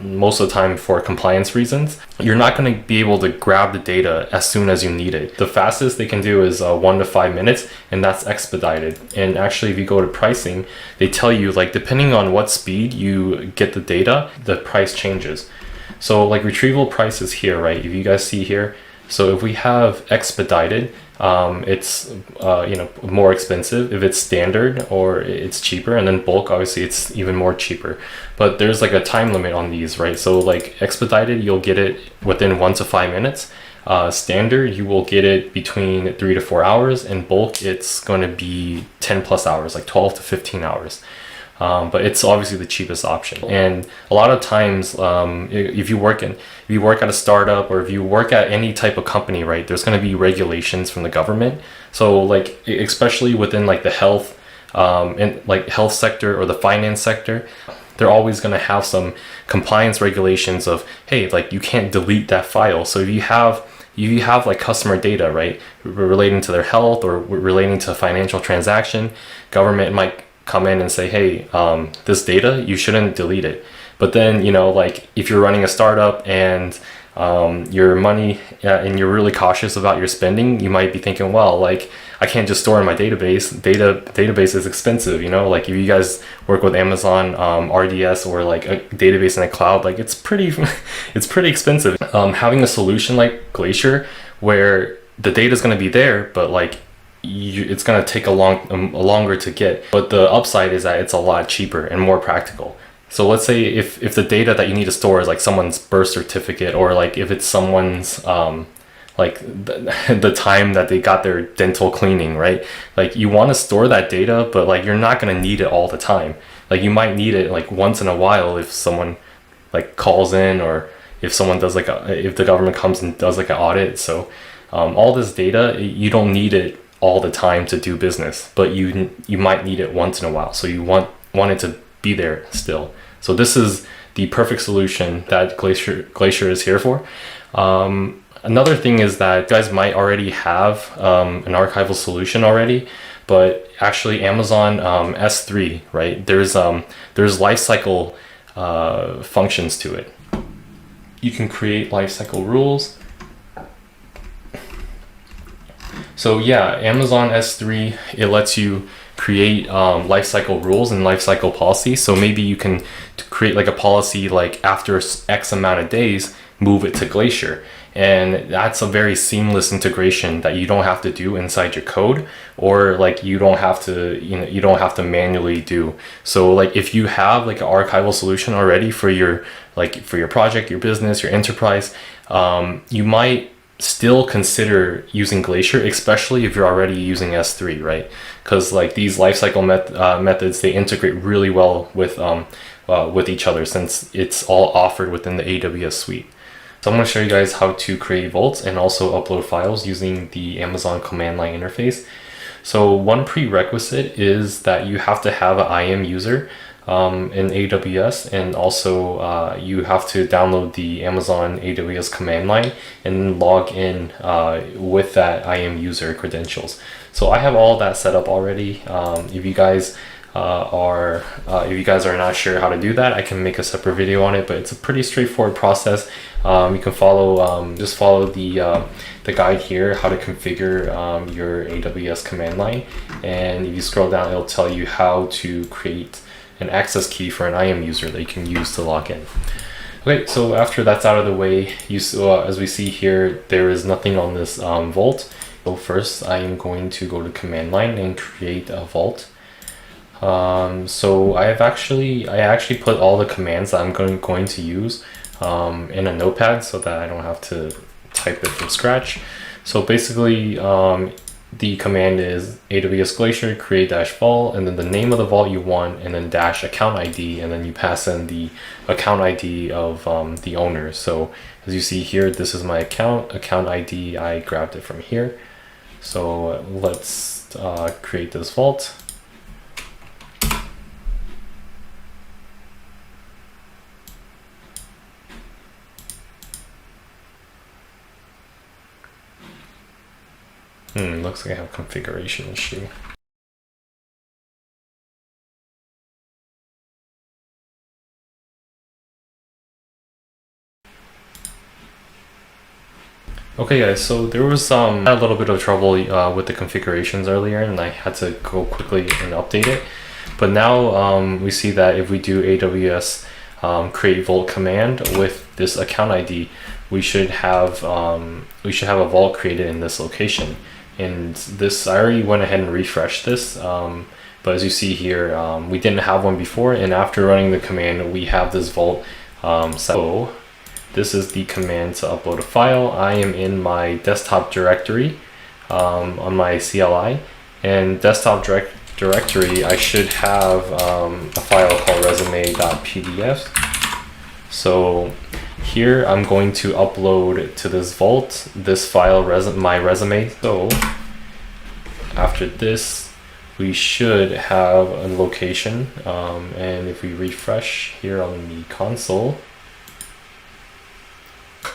most of the time for compliance reasons, you're not going to be able to grab the data as soon as you need it. The fastest they can do is 1 to 5 minutes, and that's expedited. And actually, if you go to pricing, they tell you, like, depending on what speed you get the data, the price changes. So like retrieval price is here, right? If you guys see here, so if we have expedited, it's more expensive. If it's standard, or it's cheaper, and then bulk, obviously it's even more cheaper. But there's like a time limit on these, right? So like expedited, you'll get it within 1 to 5 minutes. Standard, you will get it between 3 to 4 hours, and bulk, it's going to be 10 plus hours, like 12 to 15 hours. But it's obviously the cheapest option. And a lot of times, if you work at a startup, or if you work at any type of company, right, there's going to be regulations from the government. So like, especially within like the health, and like health sector or the finance sector, they're always going to have some compliance regulations of, hey, like you can't delete that file. So if you have like customer data, right, relating to their health or relating to a financial transaction, government might come in and say, hey, this data, you shouldn't delete it. But then, like if you're running a startup and your money, and you're really cautious about your spending, you might be thinking, well, like I can't just store in my database. Database is expensive, like if you guys work with Amazon RDS, or like a database in a cloud, like it's pretty it's pretty expensive. Having a solution like Glacier, where the data is going to be there, but like it's going to take longer to get, but the upside is that it's a lot cheaper and more practical. So let's say if the data that you need to store is like someone's birth certificate, or like if it's someone's like the time that they got their dental cleaning, right? Like you want to store that data, but like you're not going to need it all the time. Like you might need it like once in a while if someone like calls in, or if someone does like if the government comes and does like an audit. So all this data, you don't need it all the time to do business, but you might need it once in a while. So you want it to be there still. So this is the perfect solution that Glacier is here for. Another thing is that you guys might already have an archival solution already, but actually Amazon S3, right? There's lifecycle functions to it. You can create lifecycle rules. So yeah, Amazon S3, it lets you create lifecycle rules and lifecycle policies. So maybe you can create like a policy like after X amount of days, move it to Glacier. And that's a very seamless integration that you don't have to do inside your code, or like you don't have to manually do. So like if you have like an archival solution already for your project, your business, your enterprise, you might still consider using Glacier, especially if you're already using S3, right? Because like these lifecycle methods, they integrate really well with each other, since it's all offered within the AWS suite. So I'm going to show you guys how to create vaults and also upload files using the Amazon command line interface. So one prerequisite is that you have to have an IAM user in AWS, and also you have to download the Amazon AWS command line and log in with that IAM user credentials. So I have all that set up already. If you guys are not sure how to do that, I can make a separate video on it, but it's a pretty straightforward process. You can just follow the guide here, how to configure your AWS command line, and if you scroll down, it'll tell you how to create an access key for an IAM user that you can use to log in. Okay, so after that's out of the way, as we see here, there is nothing on this vault. So first, I am going to go to command line and create a vault. So I actually put all the commands that I'm going to use in a notepad, so that I don't have to type it from scratch. So basically, the command is AWS Glacier create -vault, and then the name of the vault you want, and then -account ID, and then you pass in the account ID of the owner. So as you see here, this is my account ID. I grabbed it from here. So let's create this vault. Looks like I have a configuration issue. Okay guys, so there was I had a little bit of trouble with the configurations earlier, and I had to go quickly and update it. But now we see that if we do AWS create vault command with this account ID, we should have a vault created in this location. And this, I already went ahead and refreshed this, but as you see here, we didn't have one before, and after running the command, we have this vault. So this is the command to upload a file. I am in my desktop directory on my CLI, and desktop directory I should have a file called resume.pdf. So here I'm going to upload to this vault this file, my resume. So after this, we should have a location, and if we refresh here on the console.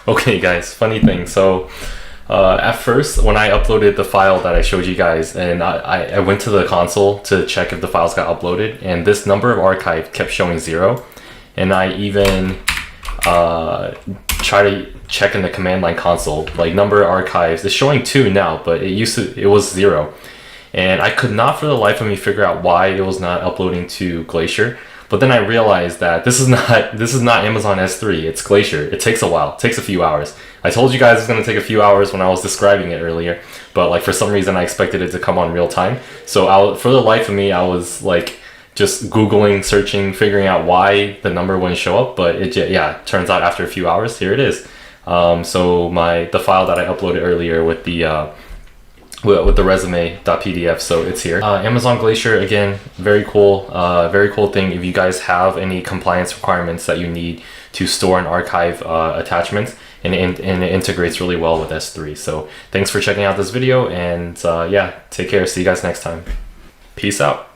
Okay guys, funny thing, so at first when I uploaded the file that I showed you guys, and I went to the console to check if the files got uploaded, and this number of archive kept showing 0, and I even try to check in the command line console, like number of archives, it's showing 2 now, but it was 0, and I could not for the life of me figure out why it was not uploading to Glacier. But then I realized that this is not Amazon S3, it's Glacier. It takes a while, it takes a few hours. I told you guys it's gonna take a few hours when I was describing it earlier, but like for some reason I expected it to come on real time. So for the life of me, I was like just Googling, searching, figuring out why the number wouldn't show up, but turns out after a few hours, here it is. So the file that I uploaded earlier with the resume.pdf, so it's here. Amazon Glacier, again, very cool thing. If you guys have any compliance requirements that you need to store and archive attachments, and it integrates really well with S3. So thanks for checking out this video, and yeah, take care. See you guys next time. Peace out.